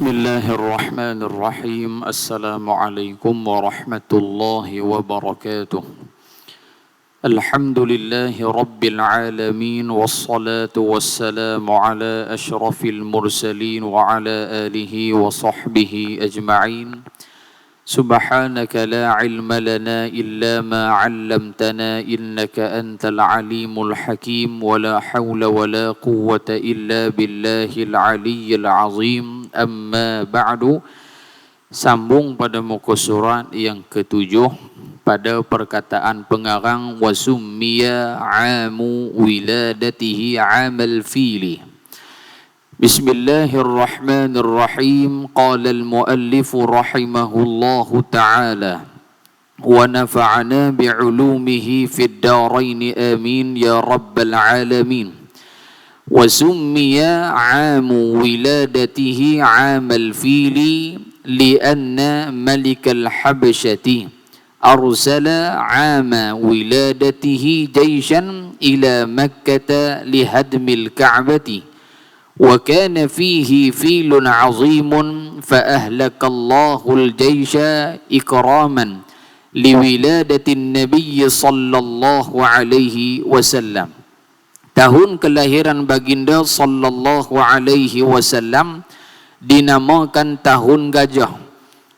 الله الرحمن الرحيم السلام عليكم ورحمة الله وبركاته الحمد لله رب العالمين والصلاة والسلام على أشرف المرسلين وعلى آله وصحبه أجمعين سبحانك لا علم لنا إلا ما علمتنا إنك أنت العليم الحكيم ولا حول ولا قوة إلا بالله العلي العظيم أما بعد. Sambung pada muka surat yang ketujuh pada perkataan pengarang wasummiya amu wiladatihi amal fili. Bismillahirrahmanirrahim. Qala al-muallif rahimahullahu ta'ala wa nafa'ana bi'ulumihi fid darain amin ya rabbal alamin. Wa summiya 'amu wiladatihi 'amal fili li'anna malikal habsyati arsala 'ama wiladatihi jayshan ila makkah lihadmil ka'bati وكان فيه فيل عظيم فأهلك الله الجيش إكراما لولادة النبي صلى الله عليه وسلم. Tahun kelahiran baginda sallallahu alaihi wasallam dinamakan tahun gajah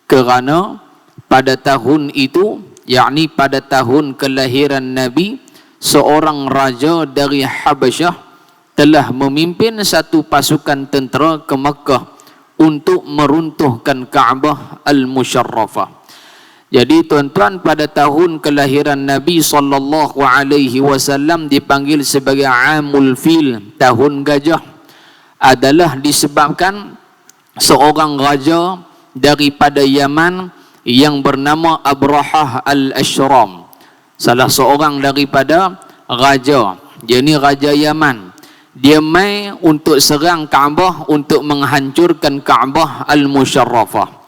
kerana pada tahun itu, yakni pada tahun kelahiran Nabi, seorang raja dari Habasyah telah memimpin satu pasukan tentera ke Makkah untuk meruntuhkan Kaabah Al-Musyarrafah. Jadi tuan-tuan, pada tahun kelahiran Nabi sallallahu alaihi wasallam dipanggil sebagai Amul Fil, tahun gajah, adalah disebabkan seorang raja daripada Yaman yang bernama Abrahah Al-Ashram, salah seorang daripada raja, dia ni raja Yaman. Dia mai untuk serang Kaabah, untuk menghancurkan Kaabah Al-Musyarrafah.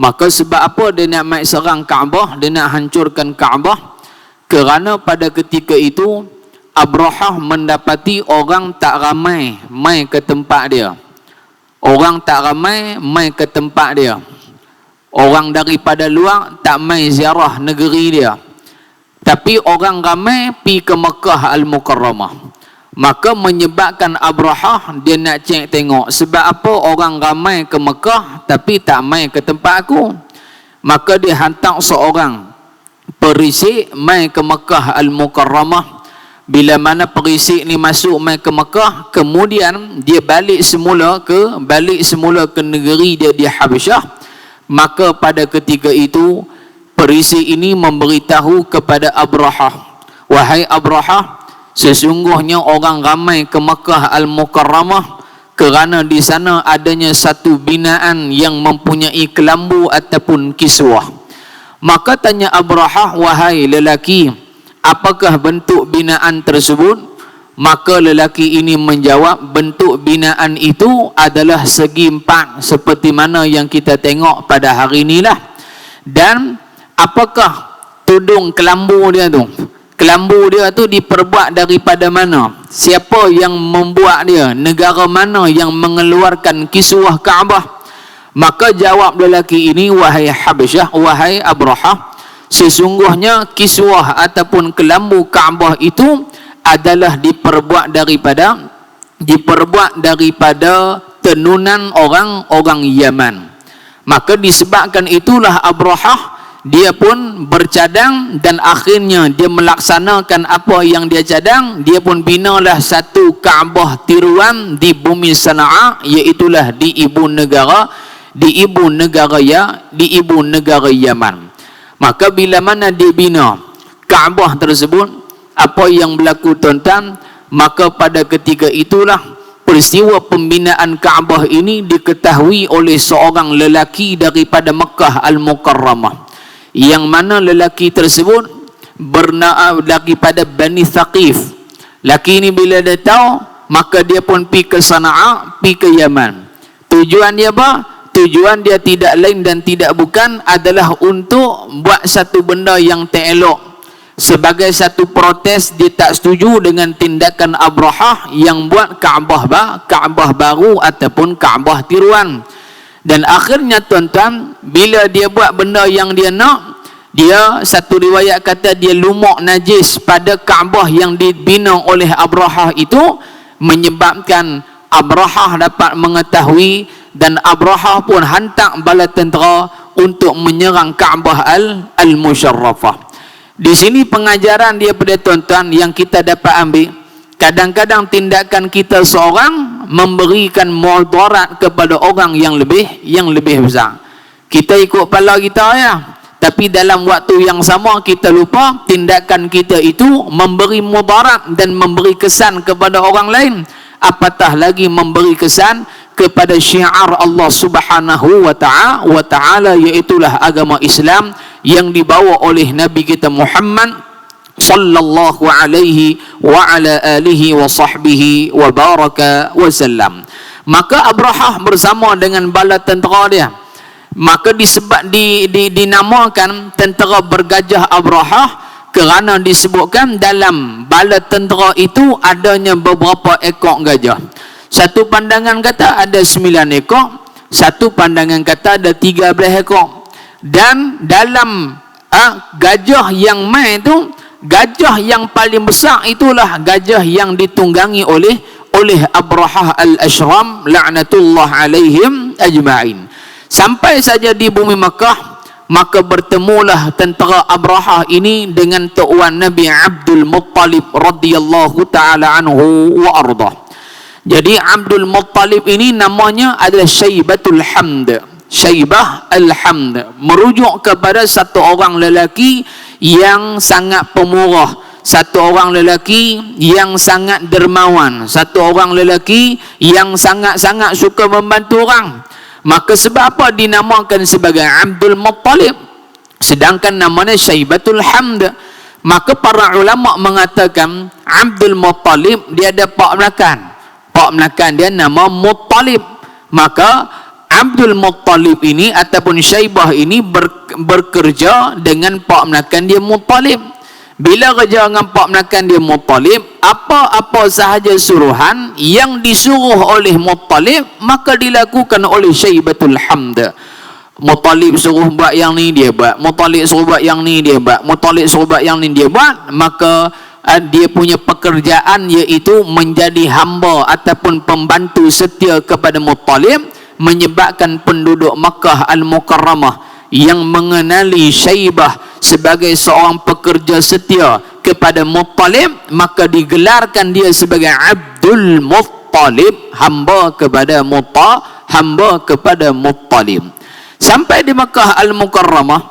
Maka sebab apa dia nak mai serang Kaabah, dia nak hancurkan Kaabah? Kerana pada ketika itu Abrahah mendapati orang tak ramai mai ke tempat dia. Orang tak ramai mai ke tempat dia. Orang daripada luar tak mai ziarah negeri dia. Tapi orang ramai pi ke Makkah Al-Mukarramah. Maka menyebabkan Abrahah dia nak cek tengok sebab apa orang ramai ke Mekah tapi tak mai ke tempat aku. Maka dia hantar seorang perisik mai ke Mekah Al-Mukarramah. Bila mana perisik ni masuk mai ke Mekah, kemudian dia balik semula ke negeri dia di Habasyah. Maka pada ketika itu perisik ini memberitahu kepada Abrahah, wahai Abrahah, sesungguhnya orang ramai ke Makkah Al-Mukarramah kerana di sana adanya satu binaan yang mempunyai kelambu ataupun kiswah. Maka tanya Abrahah, wahai lelaki, apakah bentuk binaan tersebut? Maka lelaki ini menjawab, bentuk binaan itu adalah segi empat seperti mana yang kita tengok pada hari inilah. Dan apakah tudung kelambu dia tu? Kelambu dia tu diperbuat daripada mana? Siapa yang membuat dia? Negara mana yang mengeluarkan kiswah Kaabah? Maka jawab lelaki ini, wahai Habasyah, wahai Abrahah, sesungguhnya kiswah ataupun kelambu Kaabah itu adalah diperbuat daripada tenunan orang-orang Yaman. Maka disebabkan itulah Abrahah dia pun bercadang dan akhirnya dia melaksanakan apa yang dia cadang. Dia pun binalah satu Kaabah tiruan di bumi Sana'a, iaitulah di ibu negara Yaman. Maka bila mana dia bina Kaabah tersebut, apa yang berlaku tuan-tuan? Maka pada ketika itulah peristiwa pembinaan Kaabah ini diketahui oleh seorang lelaki daripada Makkah Al-Mukarramah, yang mana lelaki tersebut daripada Bani Thaqif. Laki ini bila dia tahu, maka dia pun pi ke Sana'a, pi ke Yaman. Tujuan dia apa? Tujuan dia tidak lain dan tidak bukan adalah untuk buat satu benda yang tak elok. Sebagai satu protes, dia tak setuju dengan tindakan Abrahah yang buat Kaabah baru ataupun Kaabah tiruan. Dan akhirnya tuan-tuan, bila dia buat benda yang dia nak, dia, satu riwayat kata dia lumuk najis pada Kaabah yang dibina oleh Abrahah itu, menyebabkan Abrahah dapat mengetahui, dan Abrahah pun hantar bala tentera untuk menyerang Kaabah al-Musyarrafah. Di sini pengajaran dia pada tuan-tuan yang kita dapat ambil, kadang-kadang tindakan kita seorang memberikan mudarat kepada orang yang lebih besar. Kita ikut kepala kita ya, tapi dalam waktu yang sama kita lupa tindakan kita itu memberi mudarat dan memberi kesan kepada orang lain, apatah lagi memberi kesan kepada syiar Allah Subhanahu wa ta'ala, iaitulah agama Islam yang dibawa oleh Nabi kita Muhammad sallallahu alaihi wa ala alihi wa sahbihi wa baraka wa sallam. Maka Abrahah bersama dengan bala tentera dia, maka dinamakan tentera bergajah Abrahah, kerana disebutkan dalam bala tentera itu adanya beberapa ekor gajah. Satu pandangan kata ada 9 ekor, satu pandangan kata ada 13 ekor. Dan dalam gajah yang main itu, gajah yang paling besar itulah gajah yang ditunggangi oleh Abrahah al-Ashram la'natullah alaihim ajma'in. Sampai saja di bumi Makkah, maka bertemulah tentera Abrahah ini dengan tuan Nabi Abdul Muttalib radhiyallahu ta'ala anhu wa ardah. Jadi Abdul Muttalib ini namanya adalah Syaibatul Hamd, Syaibah al-Hamd, merujuk kepada satu orang lelaki yang sangat pemurah, satu orang lelaki yang sangat dermawan, satu orang lelaki yang sangat-sangat suka membantu orang. Maka sebab apa dinamakan sebagai Abdul Muttalib sedangkan namanya Syaibatul Hamd? Maka para ulama mengatakan Abdul Muttalib dia ada pak melakan dia nama Muttalib. Maka Abdul Muttalib ini ataupun Syaibah ini bekerja dengan pak melakan dia Muttalib. Bila kerja dengan pak melakan dia Muttalib, apa-apa sahaja suruhan yang disuruh oleh Muttalib maka dilakukan oleh Syaibatul Hamd. Muttalib suruh buat yang ni dia buat, Muttalib suruh buat yang ni dia buat, Muttalib suruh buat yang ni dia buat. Maka dia punya pekerjaan iaitu menjadi hamba ataupun pembantu setia kepada Muttalib, menyebabkan penduduk Makkah Al-Mukarramah yang mengenali Syaibah sebagai seorang pekerja setia kepada Muttalib, maka digelarkan dia sebagai Abdul Muttalib, hamba kepada Muttalib. Sampai di Makkah Al-Mukarramah,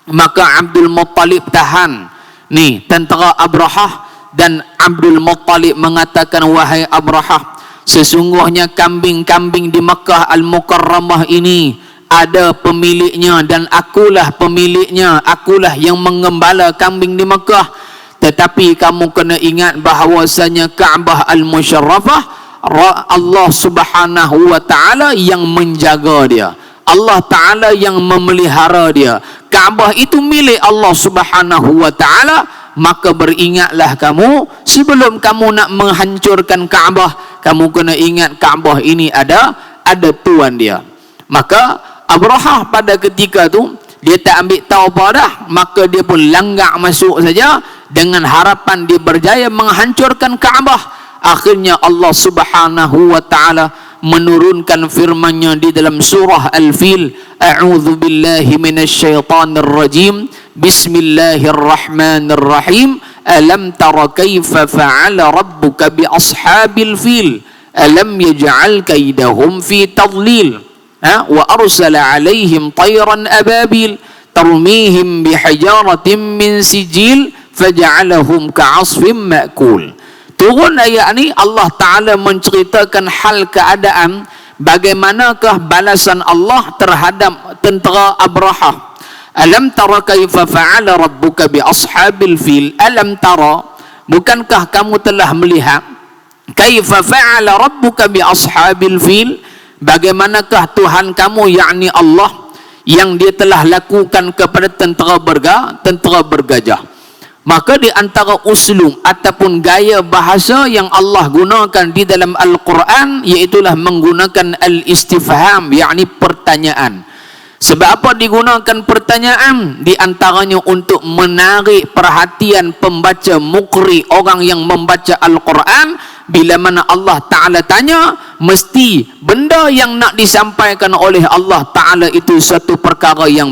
maka Abdul Muttalib tahan ni tentera Abrahah, dan Abdul Muttalib mengatakan, wahai Abrahah, sesungguhnya kambing-kambing di Makkah Al-Mukarramah ini ada pemiliknya dan akulah pemiliknya, akulah yang mengembala kambing di Makkah. Tetapi kamu kena ingat bahawasanya Kaabah Al-Musyarrafah Allah Subhanahu wa ta'ala yang menjaga dia, Allah Ta'ala yang memelihara dia. Kaabah itu milik Allah Subhanahu wa ta'ala. Maka beringatlah kamu sebelum kamu nak menghancurkan Kaabah, kamu kena ingat Kaabah ini ada tuan dia. Maka Abrahah pada ketika tu dia tak ambil tahu apa dah, maka dia pun langgak masuk saja dengan harapan dia berjaya menghancurkan Kaabah. Akhirnya Allah Subhanahu wa ta'ala menurunkan firman-Nya di dalam surah Al-Fil, a'udzu billahi minasyaitonir rajim, bismillahirrahmanirrahim, alam tara kaifa fa'ala rabbuka bi ashabil fil, alam yaj'al kaidahum fi tadlil, wa arsala alaihim tayran ababil tarmihim bihijaratin min sijil faja'alahum ka'asfim ma'kul. Turun ayat ni, Allah Ta'ala menceritakan hal keadaan bagaimanakah balasan Allah terhadap tentera Abrahah. Alam tara kaifa fa'ala rabbuka bi ashabil fil, alam tara, bukankah kamu telah melihat, kaifa fa'ala rabbuka bi ashabil fil, bagaimanakah Tuhan kamu yakni Allah yang dia telah lakukan kepada tentera bergajah. Maka di antara uslub ataupun gaya bahasa yang Allah gunakan di dalam Al-Quran, iaitulah menggunakan al-istifham, yakni pertanyaan. Sebab apa digunakan pertanyaan? Di antaranya untuk menarik perhatian pembaca mukri, orang yang membaca Al-Quran. Bila mana Allah Ta'ala tanya, mesti benda yang nak disampaikan oleh Allah Ta'ala itu satu perkara yang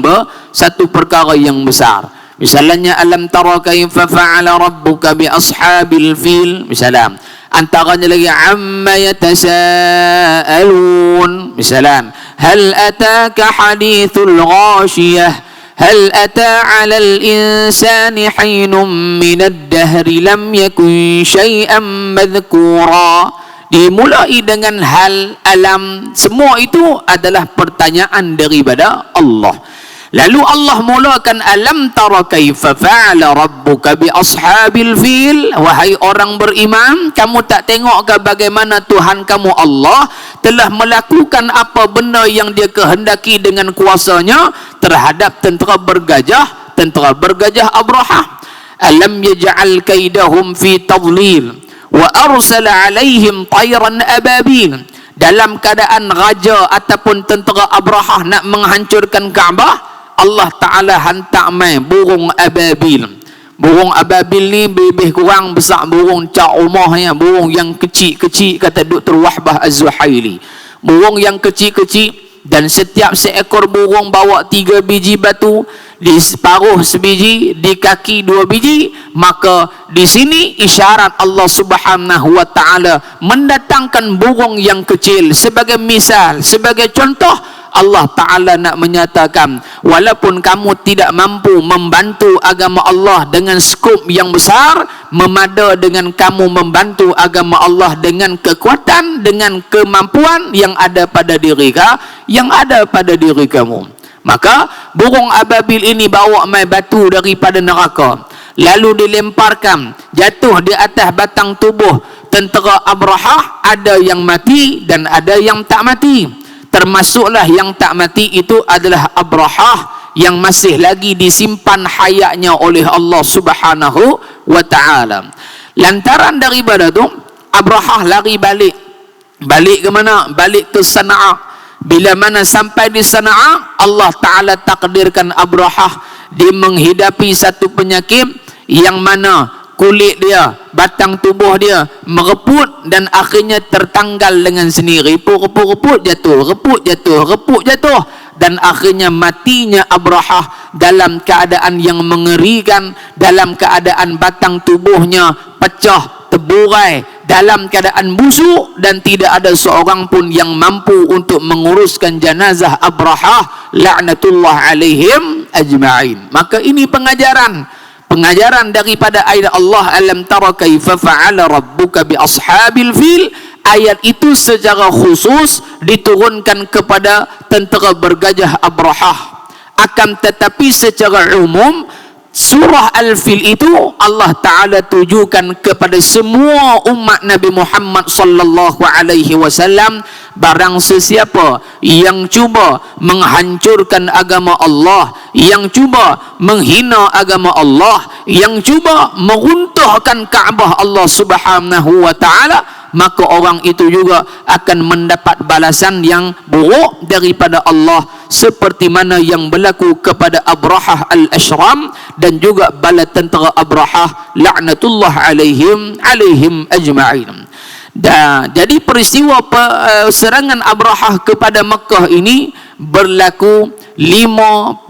besar. Misalnya, alam tara kaifa fa'ala rabbuka bi ashabil fil. Misalnya, antaranya lagi amma yatasaalun. Misalnya, hal ataka hadithul ghashiyah, hal ata 'alal insani hinum minad dahri lam yakun syai'an madhkura. Dimulai dengan hal, alam, semua itu adalah pertanyaan daripada Allah. Lalu Allah mulakan alam tara kaifa fa'ala rabbuka bi ashabil fil. Wahai orang beriman, kamu tak tengok ke bagaimana Tuhan kamu Allah telah melakukan apa benda yang dia kehendaki dengan kuasanya terhadap tentera bergajah Abrahah. Alam yaj'al kaidahum fi tadlil wa arsala alaihim tayran ababil. Dalam keadaan raja ataupun tentera Abrahah nak menghancurkan Kaabah, Allah Ta'ala hantar mai burung ababil. Burung ababil ni lebih kurang besar burung Cak Umar ya, burung yang kecil-kecil, kata Dr. Wahbah Az-Zuhaili. Burung yang kecil-kecil, dan setiap seekor burung bawa 3 biji batu, di separuh sebiji, di kaki 2 biji. Maka di sini isyarat Allah Subhanahu wa Ta'ala mendatangkan burung yang kecil sebagai misal, sebagai contoh. Allah Ta'ala nak menyatakan, walaupun kamu tidak mampu membantu agama Allah dengan skop yang besar, memada dengan kamu membantu agama Allah dengan kekuatan, dengan kemampuan yang ada pada diri kamu. Maka burung ababil ini bawa mai batu daripada neraka, lalu dilemparkan jatuh di atas batang tubuh tentera Abrahah. Ada yang mati dan ada yang tak mati. Termasuklah yang tak mati itu adalah Abrahah yang masih lagi disimpan hayatnya oleh Allah Subhanahu wa Ta'ala. Lantaran daripada tu, Abrahah lari balik ke mana? Balik ke Sana'a. Bila mana sampai di Sana'a, Allah Ta'ala takdirkan Abrahah dia menghidapi satu penyakit yang mana kulit dia, batang tubuh dia mereput dan akhirnya tertanggal dengan sendiri. Reput jatuh, dan akhirnya matinya Abrahah dalam keadaan yang mengerikan, dalam keadaan batang tubuhnya pecah, terburai, dalam keadaan busuk, dan tidak ada seorang pun yang mampu untuk menguruskan jenazah Abrahah la'natullah alaihim ajma'in. Maka ini pengajaran daripada ayat Allah, alam tara kaifa fa'ala rabbuka bi ashabil fil. Ayat itu secara khusus diturunkan kepada tentera bergajah Abrahah. Akan tetapi secara umum, surah Al-Fil itu Allah Ta'ala tujukan kepada semua umat Nabi Muhammad sallallahu alaihi wasallam. Barang sesiapa yang cuba menghancurkan agama Allah, yang cuba menghina agama Allah, yang cuba meruntuhkan Kaabah Allah Subhanahu wa Ta'ala, maka orang itu juga akan mendapat balasan yang buruk daripada Allah, seperti mana yang berlaku kepada Abrahah al-Ashram dan juga bala tentera Abrahah la'natullah alaihim ajma'in. Jadi peristiwa serangan Abrahah kepada Mekah ini berlaku 50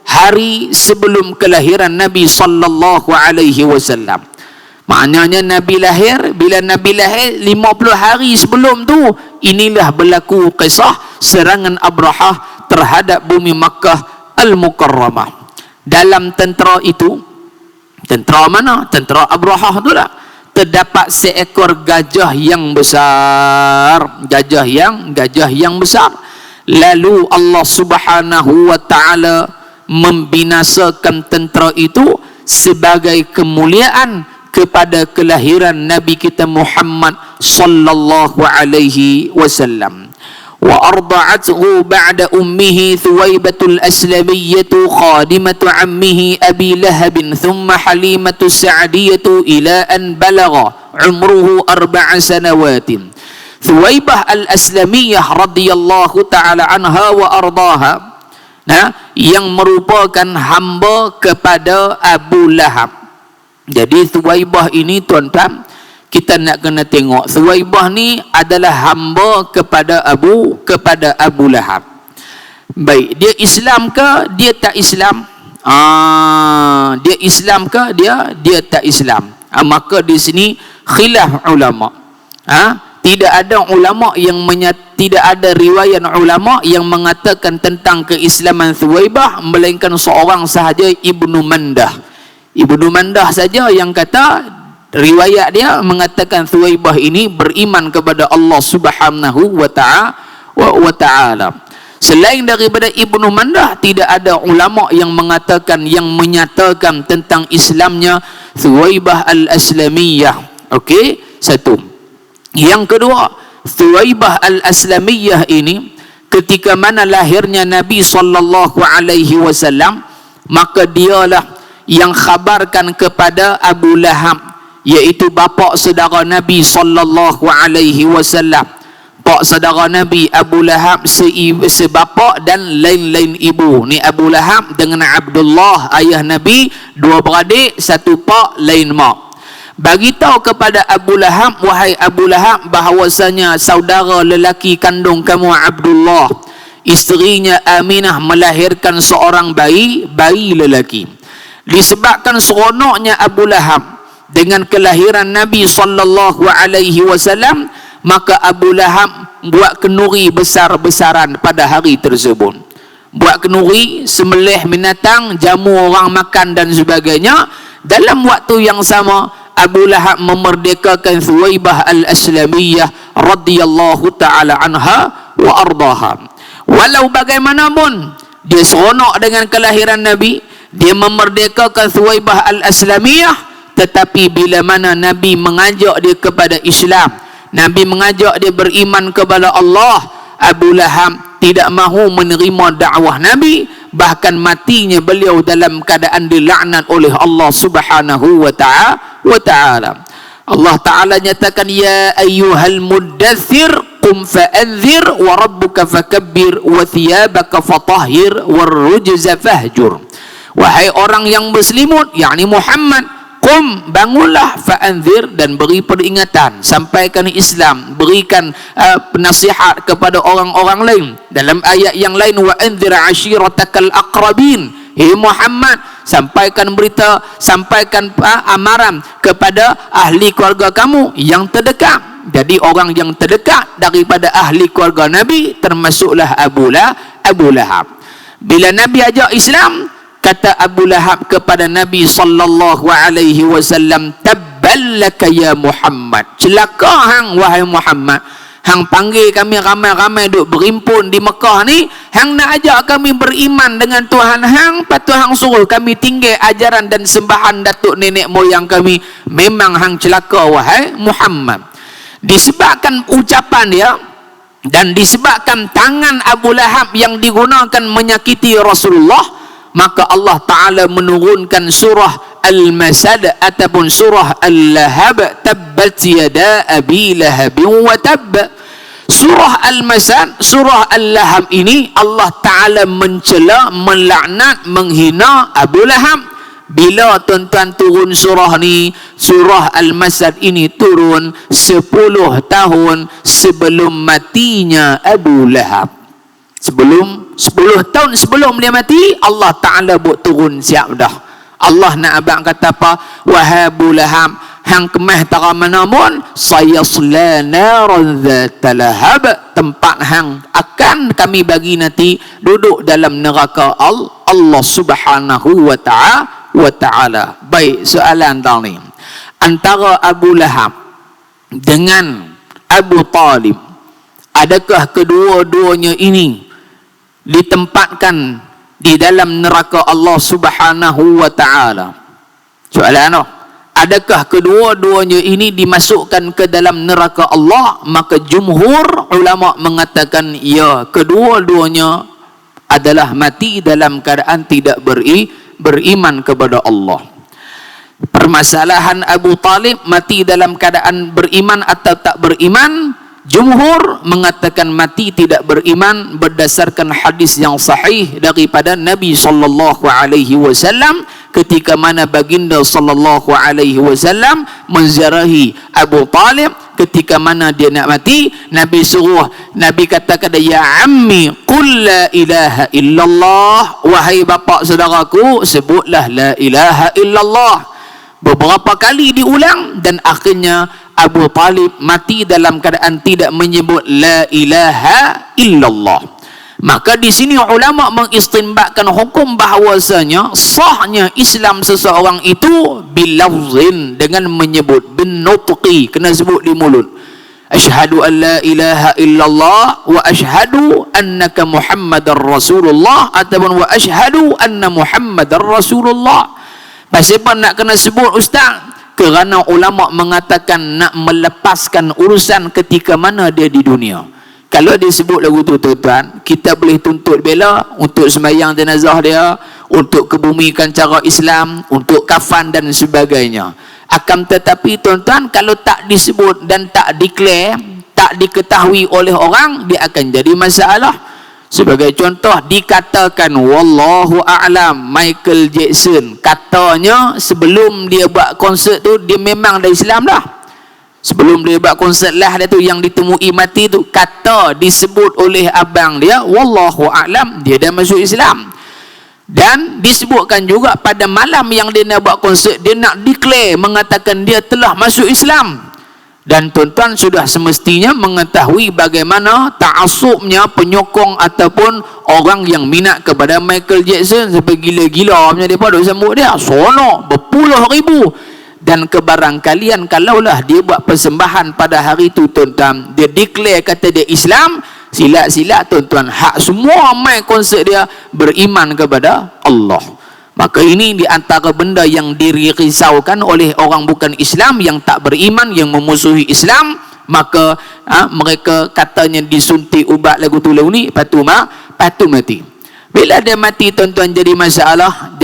hari sebelum kelahiran Nabi sallallahu alaihi wasallam. Maknanya Nabi lahir, bila Nabi lahir 50 hari sebelum tu, inilah berlaku kisah serangan Abrahah terhadap bumi Makkah Al-Mukarramah. Dalam tentera itu, tentera mana? Tentera Abrahah tu lah, terdapat seekor gajah yang besar, gajah yang besar. Lalu Allah Subhanahu wa Ta'ala membinasakan tentera itu sebagai kemuliaan kepada kelahiran Nabi kita Muhammad sallallahu alaihi wasallam. وأرضعته بعد أمه ثويبة الأسلمية خادمة عمه أبي لهب ثم حليمة السعدية إلى أن بلغ عمره 4 سنوات. Thuwaibah al-Aslamiyah radhiyallahu ta'ala anha wa ardaha, yang merupakan hamba kepada Abu Lahab. Jadi Thuwaibah ini tuan-tuan, kita nak kena tengok Thuwaibah ni adalah hamba kepada Abu Lahab. Baik, dia Islam ke dia tak Islam? Dia Islam ke dia tak Islam? Maka di sini khilaf ulama. Tidak ada ulama yang tidak ada riwayat ulama yang mengatakan tentang keislaman Thuwaibah, melainkan seorang sahaja, Ibnu Mandah. Ibnu Mandah saja yang kata, riwayat dia mengatakan Thuwaibah ini beriman kepada Allah Subhanahu wa ta'ala. Selain daripada Ibnu Mandah, tidak ada ulama yang mengatakan, yang menyatakan tentang Islamnya Thuwaibah al-Aslamiyah. Okey, satu. Yang kedua, Thuwaibah al-Aslamiyah ini ketika mana lahirnya Nabi SAW, maka dialah yang khabarkan kepada Abu Lahab, iaitu bapa saudara Nabi SAW. Pak saudara Nabi Abu Lahab sebapa dan lain-lain ibu. Ni Abu Lahab dengan Abdullah ayah Nabi, 2 beradik, 1 pak lain mak. Bagitahu kepada Abu Lahab, wahai Abu Lahab, bahawasanya saudara lelaki kandung kamu Abdullah, isterinya Aminah melahirkan seorang bayi lelaki. Disebabkan seronoknya Abu Lahab dengan kelahiran Nabi SAW, maka Abu Lahab buat kenuri besar-besaran pada hari tersebut. Buat kenuri, sembelih binatang, jamu orang makan dan sebagainya. Dalam waktu yang sama, Abu Lahab memerdekakan Thuwaibah al-Aslamiyah radhiyallahu ta'ala anha wa ardaha. Walau bagaimanapun dia seronok dengan kelahiran Nabi, dia memerdekakan Thuwaibah al-Aslamiyah, tetapi bila mana Nabi mengajak dia kepada Islam, Nabi mengajak dia beriman kepada Allah, Abu Lahab tidak mahu menerima dakwah Nabi. Bahkan matinya beliau dalam keadaan dilaknat oleh Allah Subhanahu wa ta'ala. Allah Ta'ala nyatakan, ya ayyuhal muddathir qum fa'anzir wa rabbuka fakabbir wa thiyabaka fatahhir war rujza fahjur. Wahai orang yang berselimut, yakni Muhammad, qum, bangunlah, fa'anzir, dan beri peringatan, sampaikan Islam, berikan nasihat kepada orang-orang lain. Dalam ayat yang lain, wa anzir ashiratakal aqrabin, hei Muhammad, sampaikan berita, sampaikan amaran kepada ahli keluarga kamu yang terdekat. Jadi orang yang terdekat daripada ahli keluarga Nabi termasuklah Abu Lahab. Bila Nabi ajak Islam, kata Abu Lahab kepada Nabi SAW, tabballaka ya Muhammad, celaka hang wahai Muhammad, hang panggil kami ramai-ramai duk berimpun di Mekah ni, hang nak ajak kami beriman dengan Tuhan hang, patu hang suruh kami tinggal ajaran dan sembahan datuk nenek moyang kami. Memang hang celaka wahai Muhammad. Disebabkan ucapan dia dan disebabkan tangan Abu Lahab yang digunakan menyakiti Rasulullah, maka Allah Ta'ala menurunkan surah Al-Masad ataupun surah Al-Lahab, tabbat yada abi lahabin wa tabb. Surah Al-Masad, surah Al-Lahab ini Allah Ta'ala mencela, melaknat, menghina Abu Lahab. Bila tuan-tuan turun surah ni, surah Al-Masad ini turun 10 tahun sebelum matinya Abu Lahab. 10 tahun sebelum dia mati, Allah Ta'ala buat turun siap dah. Allah nak abang kata apa? Wahai Abu Lahab, hang kemah tara manamun, sayasla naran dzata lahab, tempat hang akan kami bagi nanti duduk dalam neraka Allah Subhanahu wa ta'ala. Baik, soalan tang ni, antara Abu Lahab dengan Abu Talib, adakah kedua-duanya ini ditempatkan di dalam neraka Allah Subhanahu wa ta'ala? Soalan tu, adakah kedua-duanya ini dimasukkan ke dalam neraka Allah? Maka jumhur ulama mengatakan ya, kedua-duanya adalah mati dalam keadaan tidak beriman kepada Allah. Permasalahan Abu Talib mati dalam keadaan beriman atau tak beriman, jumhur mengatakan mati tidak beriman berdasarkan hadis yang sahih daripada Nabi sallallahu alaihi wasallam ketika mana baginda sallallahu alaihi wasallam menziarahi Abu Talib ketika mana dia nak mati. Nabi suruh, Nabi kata kepada, ya ammi qul la ilaha illallah, wahai bapa saudaraku sebutlah la ilaha illallah. Beberapa kali diulang dan akhirnya Abu Talib mati dalam keadaan tidak menyebut la ilaha illallah. Maka di sini ulama mengistinbatkan hukum bahawasanya sahnya Islam seseorang itu bilafzin, dengan menyebut, bin nutqi, kena sebut di mulut. Asyhadu an la ilaha illallah wa asyhadu annaka Muhammadar Rasulullah, ataupun wa asyhadu anna Muhammadar Rasulullah. Pasal apa nak kena sebut ustaz? Kerana ulama mengatakan nak melepaskan urusan ketika mana dia di dunia. Kalau dia sebut lagu tu tuan, kita boleh tuntut bela untuk sembahyang jenazah dia, untuk kebumikan cara Islam, untuk kafan dan sebagainya. Akan tetapi tuan-tuan, kalau tak disebut dan tak declare, tak diketahui oleh orang, dia akan jadi masalah. Sebagai contoh, dikatakan wallahu a'lam, Michael Jackson katanya sebelum dia buat konsert tu dia memang dah Islam dah. Sebelum dia buat konsert lah dia tu yang ditemui mati tu, kata disebut oleh abang dia wallahu a'lam, dia dah masuk Islam. Dan disebutkan juga pada malam yang dia nak buat konsert, dia nak declare mengatakan dia telah masuk Islam. Dan tuan-tuan sudah semestinya mengetahui bagaimana ta'assubnya penyokong ataupun orang yang minat kepada Michael Jackson sampai gila-gila punya depa duk sambut dia, sono berpuluh ribu. Dan kebarangkalian kalaulah dia buat persembahan pada hari itu tuan-tuan, dia declare kata dia Islam, silat-silat tuan-tuan, hak semua mai konsert dia beriman kepada Allah. Maka ini di antara benda yang dirisaukan oleh orang bukan Islam, yang tak beriman, yang memusuhi Islam. Maka mereka katanya disuntik ubat lagu tu lagu ni, patu mati. Bila dia mati tuan-tuan jadi masalah,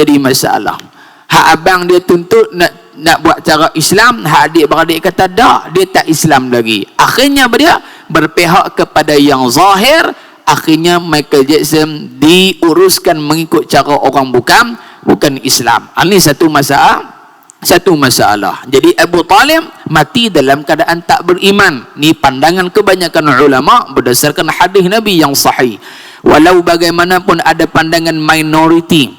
hak abang dia tuntut nak buat cara Islam, hak adik-beradik kata dak, dia tak Islam lagi. Akhirnya dia berpihak kepada yang zahir. Akhirnya Michael Jackson diuruskan mengikut cara orang bukan Islam. Ini satu masalah. Jadi Abu Talib mati dalam keadaan tak beriman. Ni pandangan kebanyakan ulama berdasarkan hadis Nabi yang sahih. Walau bagaimanapun ada pandangan minoriti,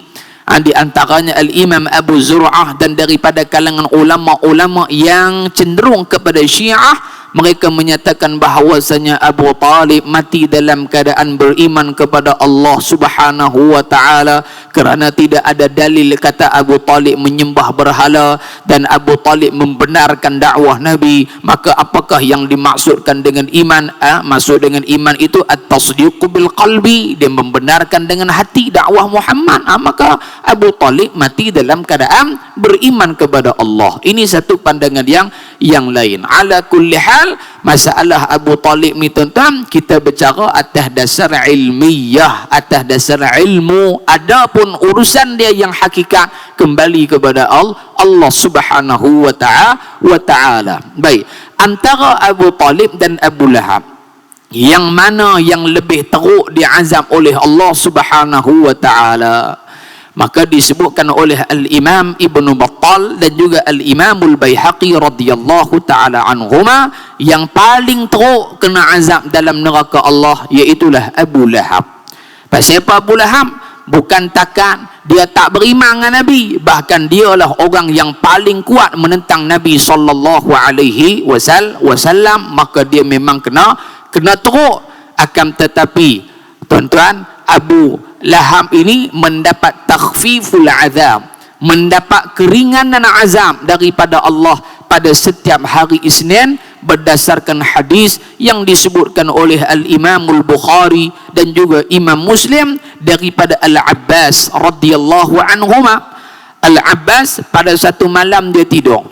di antaranya Al-Imam Abu Zur'ah, dan daripada kalangan ulama-ulama yang cenderung kepada Syiah, mereka menyatakan bahawasanya Abu Talib mati dalam keadaan beriman kepada Allah Subhanahu wa ta'ala, kerana tidak ada dalil kata Abu Talib menyembah berhala dan Abu Talib membenarkan dakwah Nabi. Maka apakah yang dimaksudkan dengan iman? Maksud dengan iman itu at-tasdiqu bil qalbi, dia membenarkan dengan hati dakwah Muhammad. Maka Abu Talib mati dalam keadaan beriman kepada Allah. Ini satu pandangan yang lain. Ala kulli hal, masalah Abu Talib ni tuan-tuan, kita bicara atas dasar ilmiah, atas dasar ilmu. Adapun urusan dia yang hakikat kembali kepada Allah Subhanahu wa ta'ala. Baik, antara Abu Talib dan Abu Lahab, yang mana yang lebih teruk diazab oleh Allah Subhanahu wa ta'ala? Maka disebutkan oleh Al-Imam Ibnu Battal dan juga Al-Imamul Baihaqi radhiyallahu ta'ala anhuma, yang paling teruk kena azab dalam neraka Allah iaitulah Abu Lahab. Pasal apa Abu Lahab? Bukan takat dia tak beriman dengan Nabi, bahkan dialah orang yang paling kuat menentang Nabi sallallahu alaihi wasallam. Maka dia memang kena teruk. Akan tetapi tuan-tuan, Abu Lahab ini mendapat takhfiful azab, mendapat keringanan azab daripada Allah pada setiap hari Isnin, berdasarkan hadis yang disebutkan oleh Al-Imamul Bukhari dan juga Imam Muslim daripada Al-Abbas radhiyallahu anhuma. Al-Abbas pada satu malam dia tidur.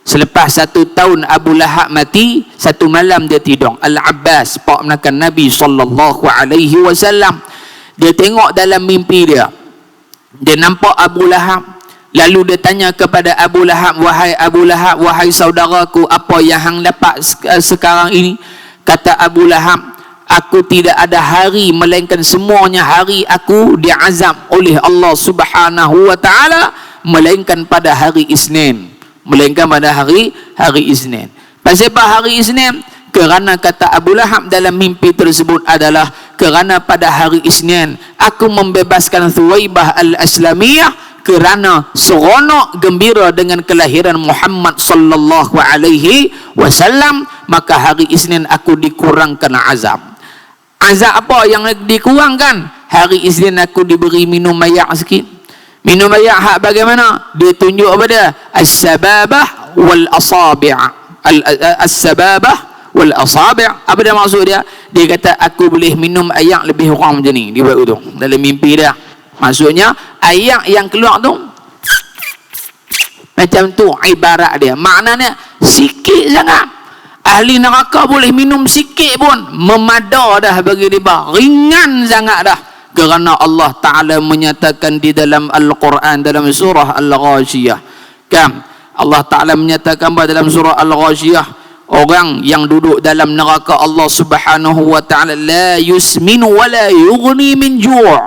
Selepas 1 tahun Abu Lahab mati, satu malam dia tidur. Al-Abbas, pak menakan Nabi SAW, dia tengok dalam mimpi dia. Dia nampak Abu Lahab. Lalu dia tanya kepada Abu Lahab, wahai Abu Lahab, wahai saudaraku, apa yang hang dapat sekarang ini? Kata Abu Lahab, aku tidak ada hari melainkan semuanya hari aku diazab oleh Allah Subhanahu wa taala, melainkan pada hari Isnin. Melainkan pada hari Isnin. Pasal apa hari Isnin? Kerana kata Abu Lahab dalam mimpi tersebut adalah kerana pada hari Isnin aku membebaskan Thuwaibah al-Aslamiyah kerana seronok gembira dengan kelahiran Muhammad sallallahu alaihi wasallam, maka hari Isnin aku dikurangkan azab. Azab apa yang dikurangkan? Hari Isnin aku diberi minum mayak sikit. Minum mayak hak bagaimana? Dia tunjuk apa dia? As-sababah wal asabi'. As-sababah wal asabi'. Apa dia maksud dia? Dia kata aku boleh minum ayak lebih kurang macam ni. Dia buat itu dalam mimpi dia. Maksudnya ayak yang keluar tu macam tu ibarat dia. Maknanya sikit sangat. Ahli neraka boleh minum sikit pun memada dah bagi dia. Ringan sangat dah. Kerana Allah Ta'ala menyatakan di dalam Al-Quran, dalam surah Al-Ghashiyah, kan? Allah Ta'ala menyatakan dalam surah Al-Ghashiyah, orang yang duduk dalam neraka Allah Subhanahu wa Ta'ala la yusminu wa la yughni min ju'.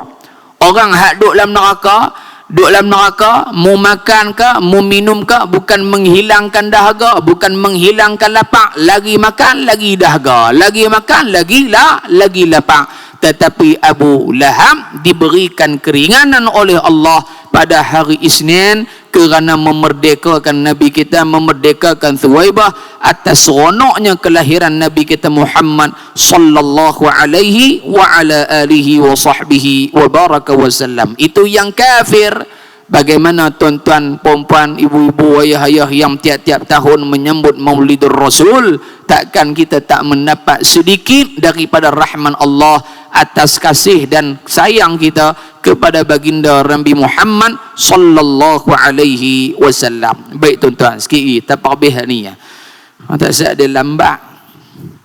Orang hak duduk dalam neraka, mau makan ke, mau minum ke, bukan menghilangkan dahaga, bukan menghilangkan lapar, lagi makan, lagi dahaga, lagi makan, lagi lapar. Tetapi Abu Lahab diberikan keringanan oleh Allah pada hari Isnin kerana memerdekakan Nabi kita, memerdekakan Thuwaibah atas seronoknya kelahiran Nabi kita Muhammad sallallahu alaihi wa ala alihi wa sahbihi wa baraka wasallam. Itu yang kafir. Bagaimana tuan-tuan, puan-puan, ibu-ibu, ayah-ayah yang tiap-tiap tahun menyambut Maulidur Rasul, takkan kita tak mendapat sedikit daripada rahman Allah atas kasih dan sayang kita kepada baginda Nabi Muhammad sallallahu alaihi wasallam. Baik tuan-tuan, sikit tapabih ni ya. Tak sat dia lambat.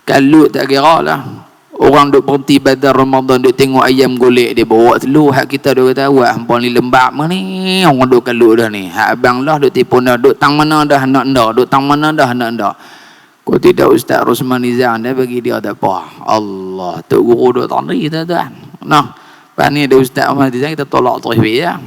Kalut tak kira lah. Orang duk berhenti pada Ramadan, duk tengok ayam golek, dia bawa telur. Hak kita duk kata, awak hampa ni lembab ni, orang duk kalut dah ni. Hak abang lah duk tipu dah, duk tang mana dah nak ndak, duk tang mana dah nak ndak. Kau tidak Ustaz Rosman Nizam dah bagi dia tak apa. Allah, Tok Guru duk tandri tuan-tuan. Nah, pas ni ada Ustaz Rosman Nizam, kita tolak terus ya.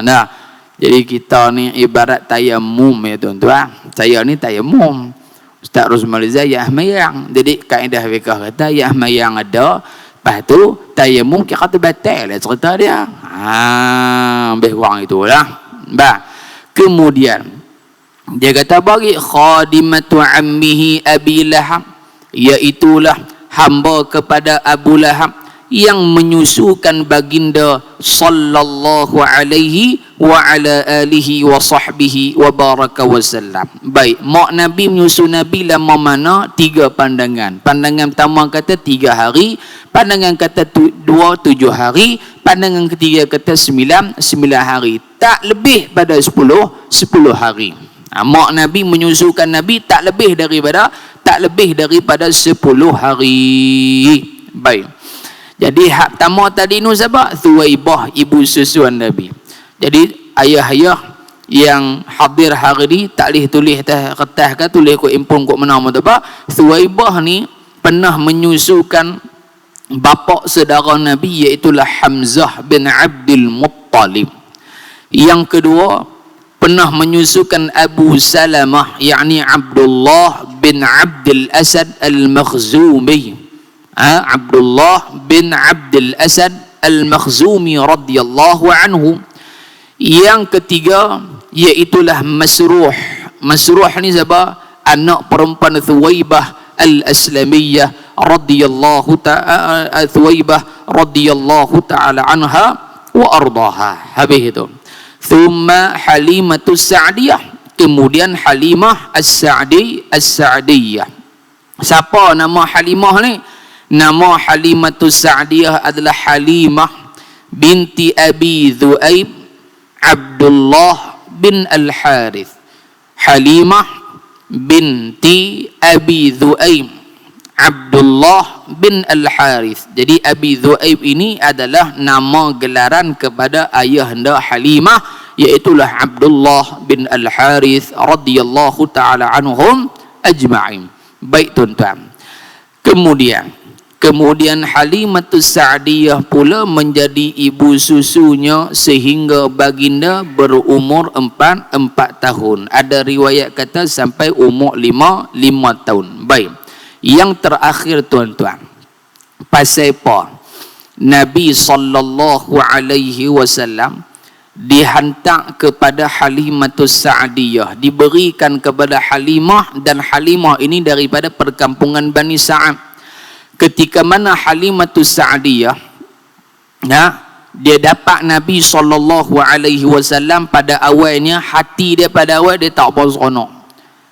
Nah. Jadi kita ni ibarat tayamum ya tuan-tuan. Saya ni tayamum. Ustaz Rosman Nizam ya mayang. Jadi kaedah fikah kata ya mayang ada, lepas tu tayamum kira terbatal lah cerita dia. Lebih kurang itulah. Kemudian dia kata bagi khadimatu ammihi Abi Lahab, iaitulah hamba kepada Abu Lahab yang menyusukan baginda sallallahu alaihi wa ala alihi wa sahbihi wa baraka wasallam. Baik, mak Nabi menyusu Nabi lama mana? 3 pandangan. Pandangan pertama kata 3 hari, pandangan kata 7 hari, pandangan ketiga kata 9 hari. Tak lebih pada 10 hari. Mak Nabi menyusukan Nabi tak lebih daripada 10 hari. Baik. Jadi hak pertama tadi nu siapa? Thuwaibah, ibu susuan Nabi. Jadi ayah-ayah yang hadir hari ni tak boleh tulis atas kertas ke, tulis kod impun kod mana tu apa. Thuwaibah ni pernah menyusukan bapa saudara Nabi, iaitu Hamzah bin Abdul Muttalib. Yang kedua pernah menyusukan Abu Salamah, yakni Abdullah bin Abdul Asad Al-Makhzumi. Abdullah bin Abdul Asad Al-Makhzumi radhiyallahu anhu. Yang ketiga iaitulah Masruh. Masruh ni siapa? Anak perempuan Thuwaibah Al-Aslamiyah radhiyallahu ta'ala, Thuwaibah radhiyallahu ta'ala anha wa ardaha. Habis itu. Thumma Halimatus Sa'diyah. Kemudian Halimah As-Sa'diyah. Siapa nama Halimah ni? Nama Halimatus Sa'diyah adalah Halimah binti Abi Dhu'aib Abdullah bin Al-Harith. Halimah binti Abi Dhu'aib, Abdullah bin Al-Harith. Jadi Abi Dhu'aib ini adalah nama gelaran kepada ayahanda Halimah, iaitulah Abdullah bin Al-Harith radhiyallahu taala anhum ajma'in. Baik tuan-tuan. Kemudian Halimatus Sa'diyah pula menjadi ibu susunya sehingga baginda berumur 4 tahun. Ada riwayat kata sampai umur 5 tahun. Baik. Yang terakhir tuan-tuan, pasal apa Nabi sallallahu alaihi wasallam dihantar kepada Halimatus Sa'diyah, diberikan kepada Halimah, dan Halimah ini daripada perkampungan Bani Sa'ad. Ketika mana Halimatus Sa'diyah dia dapat Nabi SAW pada awalnya, hati dia pada awal dia tak apa seronok.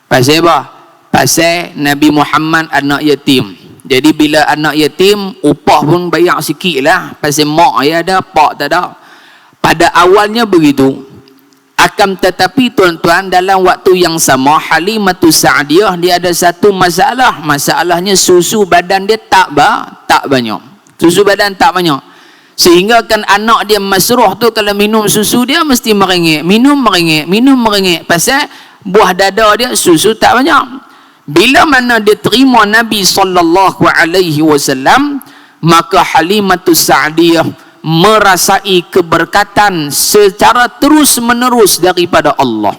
Pasal apa? Pasal Nabi Muhammad anak yatim. Jadi bila anak yatim, upah pun bayar sikit lah. Pasal mak ya ada, pak tak ada. Pada awalnya begitu. Akan tetapi tuan-tuan, dalam waktu yang sama Halimatus Sa'diyah dia ada satu masalah. Masalahnya susu badan dia tak banyak. Susu badan tak banyak. Sehingga kan anak dia Masruh tu kalau minum susu dia mesti merengek. Minum merengek. Pasal buah dada dia susu tak banyak. Bila mana dia terima Nabi SAW, maka Halimatus Sa'diyah merasai keberkatan secara terus menerus daripada Allah.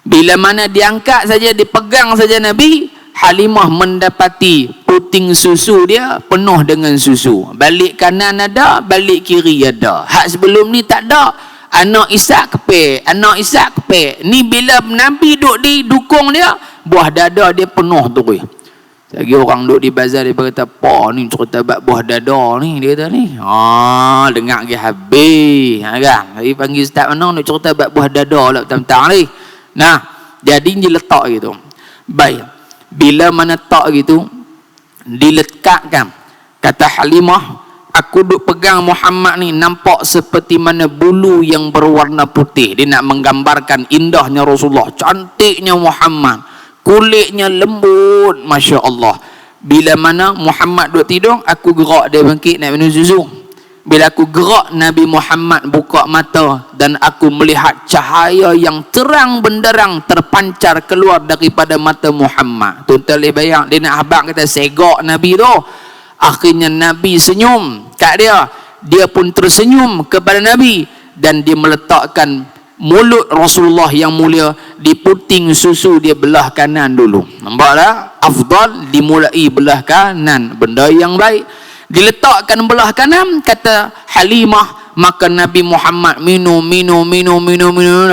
Bila mana diangkat saja, dipegang saja Nabi, Halimah mendapati puting susu dia penuh dengan susu. Balik kanan ada, balik kiri ada. Hak sebelum ni tak ada. Anak Ishak kepek, ni bila Nabi duduk di dukung dia, buah dada dia penuh tu. Lagi orang duduk di bazar, dia berkata, "Pa ni cerita bab buah dada ni," dia kata ni. Dengar ke habis. Kan? Tapi panggil Ustaz mana nak cerita bab buah dada lah tentang ni. Nah, jadi diletak gitu. Baik. Bila mana tak gitu, diletakkan. Kata Halimah, "Aku duk pegang Muhammad ni, nampak seperti mana bulu yang berwarna putih." Dia nak menggambarkan indahnya Rasulullah, cantiknya Muhammad. Kulitnya lembut, Masya Allah. Bila mana Muhammad duduk tidur, aku gerak dia bangkit nak minum susu. Bila aku gerak, Nabi Muhammad buka mata dan aku melihat cahaya yang terang benderang terpancar keluar daripada mata Muhammad. Tuan-tuan boleh bayang, dia nak habaq kata segak Nabi tu. Akhirnya Nabi senyum kat dia. Dia pun tersenyum kepada Nabi dan dia meletakkan mulut Rasulullah yang mulia di puting susu dia belah kanan dulu. Nampak tak? Afdal dimulai belah kanan, benda yang baik. Diletakkan belah kanan, kata Halimah, maka Nabi Muhammad minum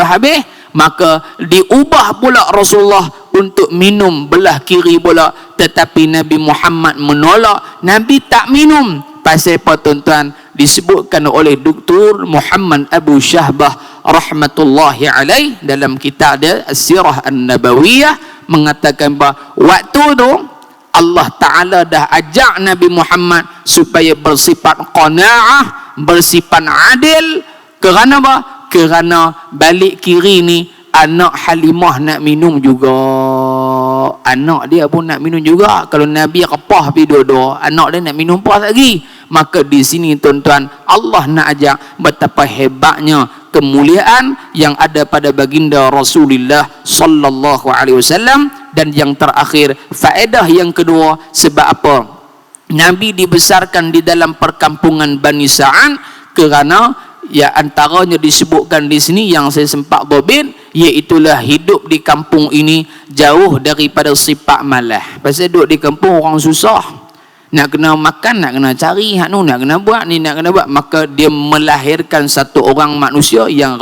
habis, maka diubah pula Rasulullah untuk minum belah kiri pula, tetapi Nabi Muhammad menolak. Nabi tak minum. Pasal apa tuan-tuan? Disebutkan oleh Dr. Muhammad Abu Syahbah rahmatullahi alaih dalam kitab dia As-Sirah An-Nabawiyah, mengatakan bahawa waktu tu Allah Ta'ala dah ajak Nabi Muhammad supaya bersifat qana'ah, bersifat adil. Kerana apa? Kerana balik kiri ni anak Halimah nak minum juga, anak dia pun nak minum juga. Kalau Nabi repah pergi dua-dua, anak dia nak minum pas lagi. Maka di sini tuan-tuan, Allah nak ajak betapa hebatnya kemuliaan yang ada pada baginda Rasulullah sallallahu alaihi wasallam. Dan yang terakhir, faedah yang kedua, sebab apa Nabi dibesarkan di dalam perkampungan Bani Sa'ad? Kerana ya antaranya disebutkan di sini yang saya sempat dobit, iaitulah hidup di kampung ini jauh daripada sifat malas. Pasal duduk di kampung orang susah, nak kena makan, nak kena cari, nak kena buat, ni nak kena buat. Maka dia melahirkan satu orang manusia yang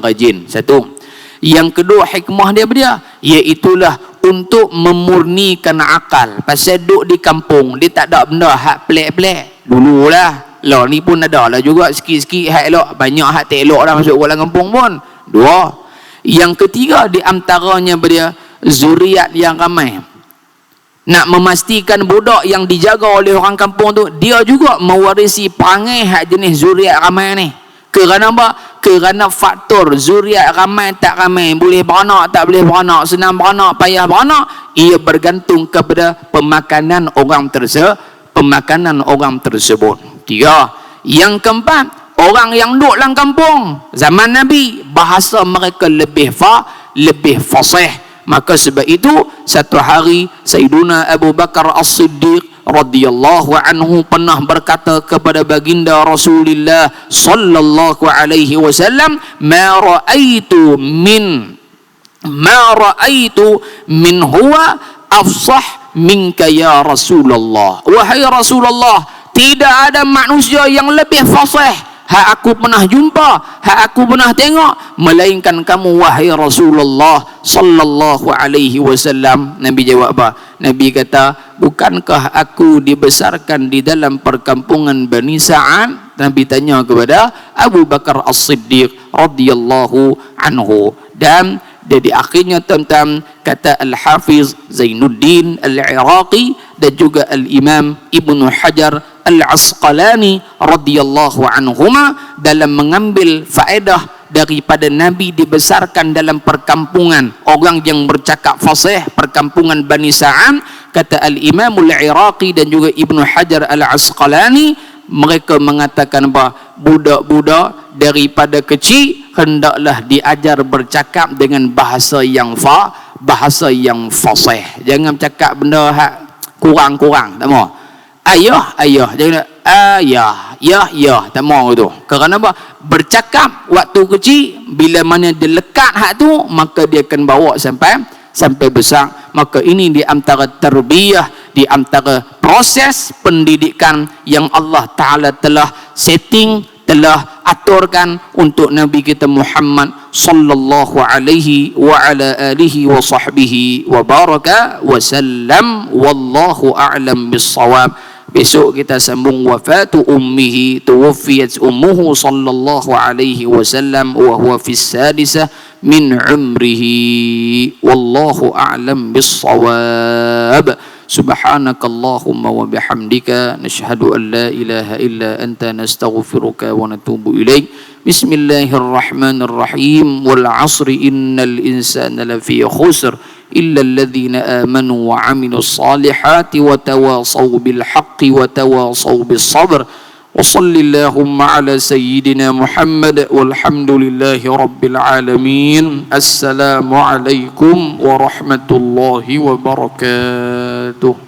rajin. Satu. Yang kedua, hikmah dia apa? Iaitulah untuk memurnikan akal. Pasal duduk di kampung, dia tak ada benda hak pelik-pelik. Dululah, lah ni pun ada lah juga sikit-sikit hak elok. Banyak hak tak elok dah masuk dalam kampung pun. Dua. Yang ketiga, di antaranya dia zuriat yang ramai. Nak memastikan budak yang dijaga oleh orang kampung tu, dia juga mewarisi perangai hak jenis zuriat ramai ni. Kerana apa? Kerana faktor zuriat ramai tak ramai, boleh beranak tak boleh beranak, senang beranak payah beranak, ia bergantung kepada pemakanan orang tersebut. 3. Yang keempat, orang yang duduk dalam kampung zaman Nabi, bahasa mereka lebih fasih. Maka sebab itu satu hari Sayyiduna Abu Bakar As-Siddiq radhiyallahu anhu pernah berkata kepada baginda Rasulullah sallallahu alaihi wasallam, ma ra'aitu min huwa afsah minka ya Rasulullah. Wahai Rasulullah, tidak ada manusia yang lebih fasih hak aku pernah jumpa, hak aku pernah tengok, melainkan kamu wahai Rasulullah sallallahu alaihi wasallam. Nabi jawab apa? Nabi kata, bukankah aku dibesarkan di dalam perkampungan Bani Sa'ad? Nabi tanya kepada Abu Bakar As-Siddiq radhiyallahu anhu. Dan jadi akhirnya tuan-tuan, kata Al-Hafiz Zainuddin Al-Iraqi dan juga Al-Imam Ibnu Hajar Al-Asqalani radhiyallahu anhuma dalam mengambil faedah daripada Nabi dibesarkan dalam perkampungan orang yang bercakap fasih, perkampungan Bani Sa'ad. Kata Al-Imam Al-Iraqi dan juga Ibnu Hajar Al-Asqalani, mereka mengatakan bahawa budak-budak daripada kecil hendaklah diajar bercakap dengan bahasa yang fasih. Jangan cakap benda hak kurang-kurang, tak mau. Ayah, jangan ayah, tak mau tu. Kerana apa? Bercakap waktu kecil, bila mana dia lekat hak tu, maka dia akan bawa sampai besar. Maka ini di antara tarbiyah, di antara proses pendidikan yang Allah Ta'ala telah setting, telah aturkan untuk Nabi kita Muhammad sallallahu alaihi wa ala alihi wa sahbihi wa baraka wa sallam. Wallahu a'lam bissawab. Besok kita sambung wafatu ummihi, tuwaffiyat ummuhu sallallahu alaihi wasallam wa huwa fi sadisah min umrihi. Wallahu a'lam bissawab. Subhanakallahumma wa bihamdika nashhadu an la ilaha illa anta nastaghfiruka wa natubu ilaik. Bismillahirrahmanirrahim. Wal 'asri innal insana lafi khusr illa alladhina amanu wa 'amilus salihati wa tawasaw bil haqqi wa tawasaw bis sabr. Wa sallallahu ala sayyidina Muhammad walhamdulillahi rabbil alamin. Assalamu alaikum warahmatullahi wabarakatuh.